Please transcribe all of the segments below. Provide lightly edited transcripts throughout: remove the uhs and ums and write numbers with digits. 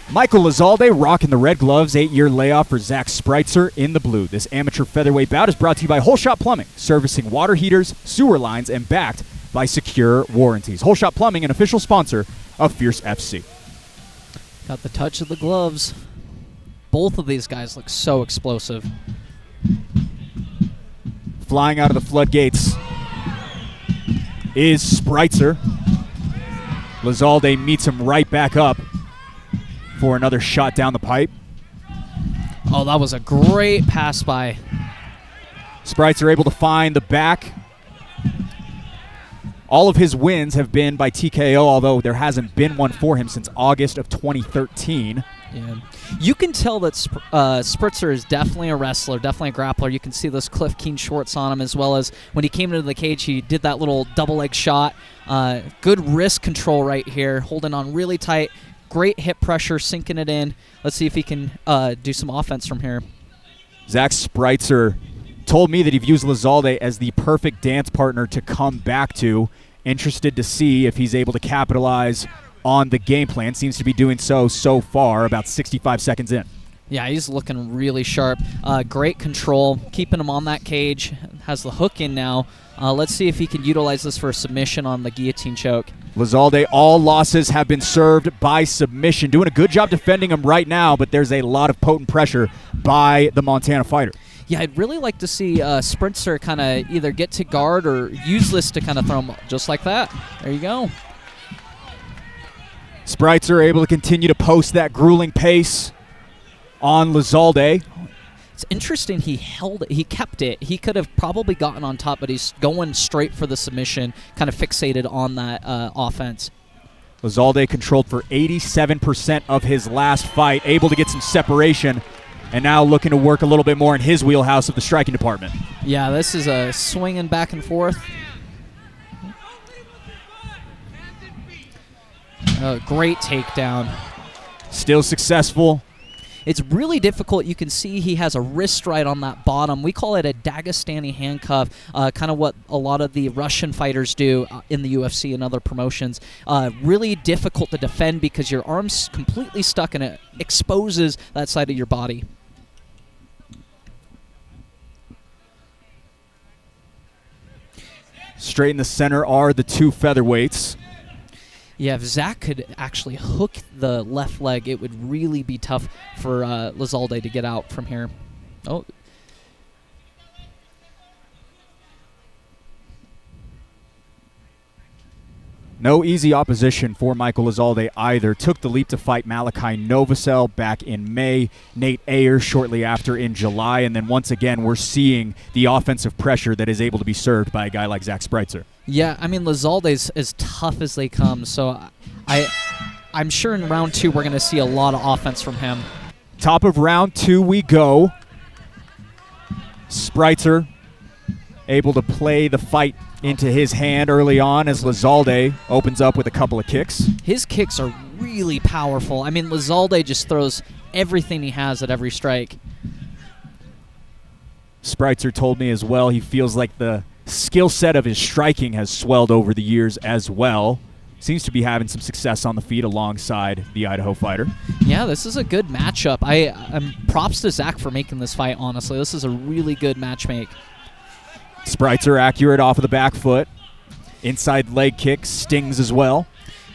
Michael Lazalde rocking the red gloves, 8-year layoff for Zach Spritzer in the blue. This amateur featherweight bout is brought to you by Whole Shot Plumbing, servicing water heaters, sewer lines, and backed by secure warranties. Whole Shot Plumbing, an official sponsor of Fierce FC. Got the touch of the gloves. Both of these guys look so explosive. Flying out of the floodgates is Spritzer. Lazalde meets him right back up for another shot down the pipe. Oh, that was a great pass by. Spritzer able to find the back. All of his wins have been by TKO, although there hasn't been one for him since August of 2013. Yeah. You can tell that Spritzer is definitely a wrestler, definitely a grappler. You can see those Cliff Keen shorts on him, as well as when he came into the cage, he did that little double leg shot. Good wrist control right here, holding on really tight. Great hip pressure, sinking it in. Let's see if he can do some offense from here. Zach Spritzer told me that he views Lazalde as the perfect dance partner to come back to. Interested to see if he's able to capitalize on the game plan. Seems to be doing so far, about 65 seconds in. Yeah, he's looking really sharp. Great control, keeping him on that cage. Has the hook in now. Let's see if he can utilize this for a submission on the guillotine choke. Lazalde, all losses have been served by submission. Doing a good job defending him right now, but there's a lot of potent pressure by the Montana fighter. Yeah, I'd really like to see Spritzer kind of either get to guard or use this to kind of throw him just like that. There you go. Spritzer able to continue to post that grueling pace on Lazalde. It's interesting he held it. He kept it. He could have probably gotten on top, but he's going straight for the submission, kind of fixated on that offense. Lazalde controlled for 87% of his last fight, able to get some separation, and now looking to work a little bit more in his wheelhouse of the striking department. Yeah, this is a swinging back and forth. Great takedown. Still successful. It's really difficult. You can see he has a wrist right on that bottom. We call it a Dagestani handcuff, kind of what a lot of the Russian fighters do in the UFC and other promotions. Really difficult to defend because your arm's completely stuck and it exposes that side of your body. Straight in the center are the two featherweights. Yeah, if Zach could actually hook the left leg, it would really be tough for Lazalde to get out from here. Oh. No easy opposition for Michael Lazalde either. Took the leap to fight Malachi Novosel back in May, Nate Ayers shortly after in July, and then once again we're seeing the offensive pressure that is able to be served by a guy like Zach Spritzer. Yeah, I mean, Lazalde's as tough as they come, so I'm sure in round 2 we're going to see a lot of offense from him. Top of round 2 we go. Spritzer able to play the fight into his hand early on as Lazalde opens up with a couple of kicks. His kicks are really powerful. I mean, Lazalde just throws everything he has at every strike. Spritzer told me as well he feels like the skill set of his striking has swelled over the years as well. Seems to be having some success on the feet alongside the Idaho fighter. Yeah, this is a good matchup. I'm props to Zach for making this fight, honestly. This is a really good match make. Spritzer accurate off of the back foot. Inside leg kick stings as well.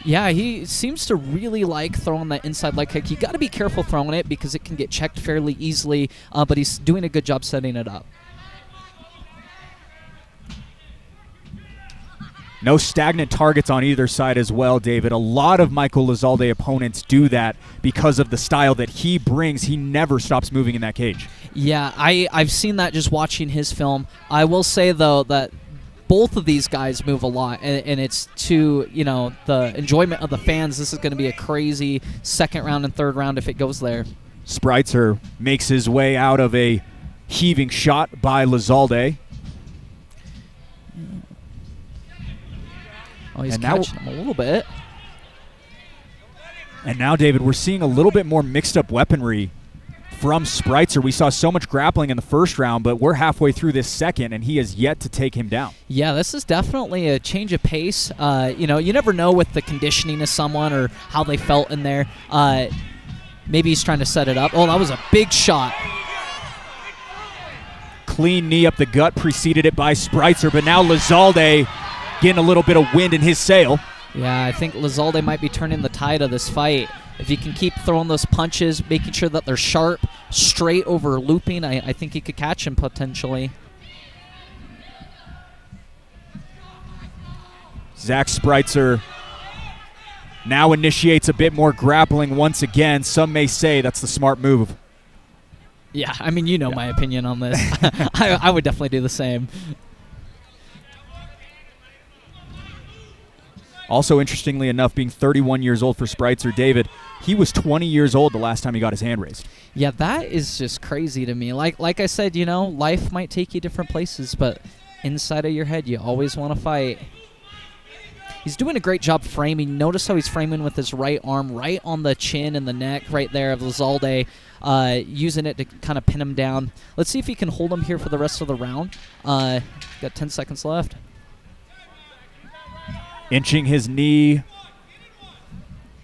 Yeah, he seems to really like throwing that inside leg kick. You got to be careful throwing it because it can get checked fairly easily, but he's doing a good job setting it up. No stagnant targets on either side as well, David. A lot of Michael Lazalde opponents do that because of the style that he brings. He never stops moving in that cage. Yeah, I've seen that just watching his film. I will say, though, that both of these guys move a lot, and it's to, the enjoyment of the fans. This is going to be a crazy second round and third round if it goes there. Spritzer makes his way out of a heaving shot by Lazalde. Oh, he's catching him a little bit. And now, David, we're seeing a little bit more mixed-up weaponry from Spritzer. We saw so much grappling in the first round, but we're halfway through this second, and he has yet to take him down. Yeah, this is definitely a change of pace. You never know with the conditioning of someone or how they felt in there. Maybe he's trying to set it up. Oh, that was a big shot. Clean knee up the gut, preceded it by Spritzer, but now Lazalde getting a little bit of wind in his sail. Yeah, I think Lazalde might be turning the tide of this fight. If he can keep throwing those punches, making sure that they're sharp, straight over looping, I think he could catch him potentially. Zach Spritzer now initiates a bit more grappling once again. Some may say that's the smart move. Yeah, I mean, you know my opinion on this. I would definitely do the same. Also, interestingly enough, being 31 years old for Spritzer, David, he was 20 years old the last time he got his hand raised. Yeah, that is just crazy to me. Like I said, you know, life might take you different places, but inside of your head, you always want to fight. He's doing a great job framing. Notice how he's framing with his right arm right on the chin and the neck right there of Lazalde, using it to kind of pin him down. Let's see if he can hold him here for the rest of the round. Got 10 seconds left. Inching his knee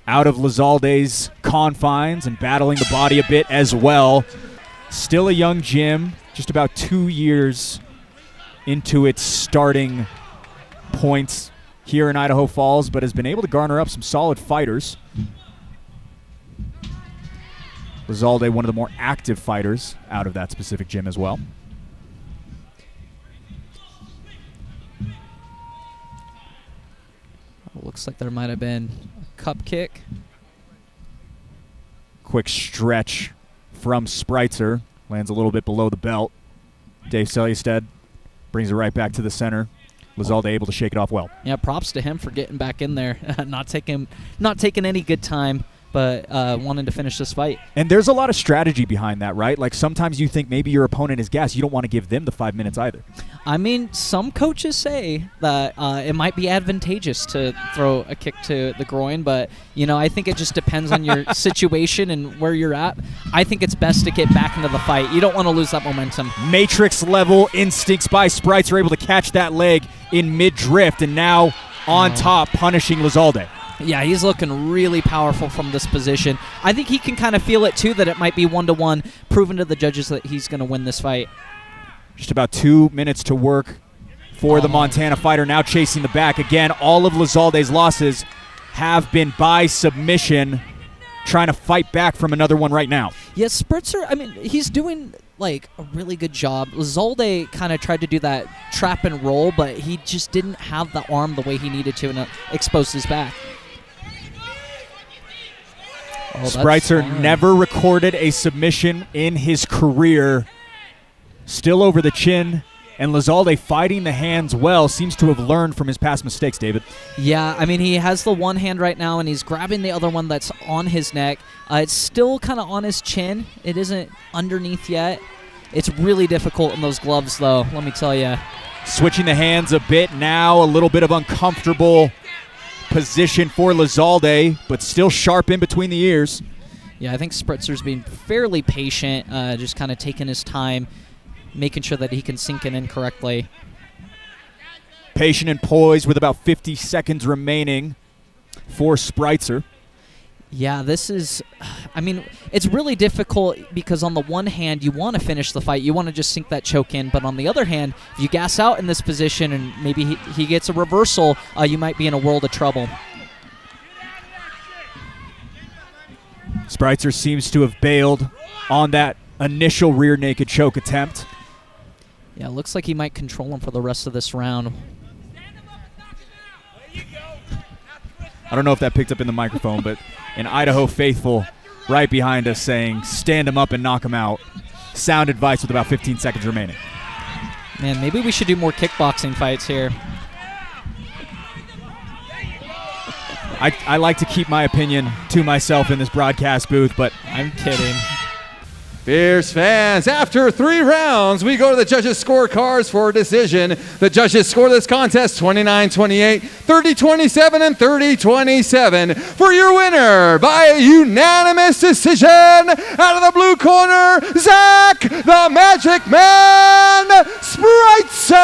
out of Lazalde's confines and battling the body a bit as well. Still a young gym, just about 2 years into its starting points here in Idaho Falls, but has been able to garner up some solid fighters. Lazalde, one of the more active fighters out of that specific gym as well. Looks like there might have been a cup kick. Quick stretch from Spritzer. Lands a little bit below the belt. Dave Selystead brings it right back to the center. Lazalde able to shake it off well. Yeah, props to him for getting back in there. not taking any good time, but wanting to finish this fight. And there's a lot of strategy behind that, right? Like sometimes you think maybe your opponent is gassed. You don't want to give them the 5 minutes either. I mean, some coaches say that it might be advantageous to throw a kick to the groin, but, you know, I think it just depends on your situation and where you're at. I think it's best to get back into the fight. You don't want to lose that momentum. Matrix-level instincts by Spritzer, able to catch that leg in mid-drift, and now on top, punishing Lazalde. Yeah, he's looking really powerful from this position. I think he can kind of feel it, too, that it might be 1-1, proving to the judges that he's going to win this fight. Just about 2 minutes to work for the Montana fighter, now chasing the back. Again, all of Lazalde's losses have been by submission, trying to fight back from another one right now. Yes, Spritzer, I mean, he's doing, like, a really good job. Lazalde kind of tried to do that trap and roll, but he just didn't have the arm the way he needed to and exposed his back. Oh, Spritzer never recorded a submission in his career. Still over the chin, and Lazalde fighting the hands well, seems to have learned from his past mistakes, David. Yeah, I mean, he has the one hand right now, and he's grabbing the other one that's on his neck. It's still kind of on his chin. It isn't underneath yet. It's really difficult in those gloves, though, let me tell you. Switching the hands a bit now, a little bit of uncomfortable position for Lazalde, but still sharp in between the ears. Yeah, I think Spritzer's being fairly patient, just kind of taking his time, making sure that he can sink it in correctly. Patient and poised with about 50 seconds remaining for Spritzer. Yeah, this is, I mean, it's really difficult because on the one hand, you want to finish the fight. You want to just sink that choke in. But on the other hand, if you gas out in this position and maybe he gets a reversal, you might be in a world of trouble. Spritzer seems to have bailed on that initial rear naked choke attempt. Yeah, it looks like he might control him for the rest of this round. I don't know if that picked up in the microphone, but an Idaho faithful right behind us saying, stand him up and knock him out. Sound advice with about 15 seconds remaining. Man, maybe we should do more kickboxing fights here. I like to keep my opinion to myself in this broadcast booth, but I'm kidding. Fierce fans, after 3 rounds, we go to the judges' scorecards for a decision. The judges score this contest 29-28, 30-27, and 30-27. For your winner, by a unanimous decision, out of the blue corner, Zach the Magic Man Spritzer.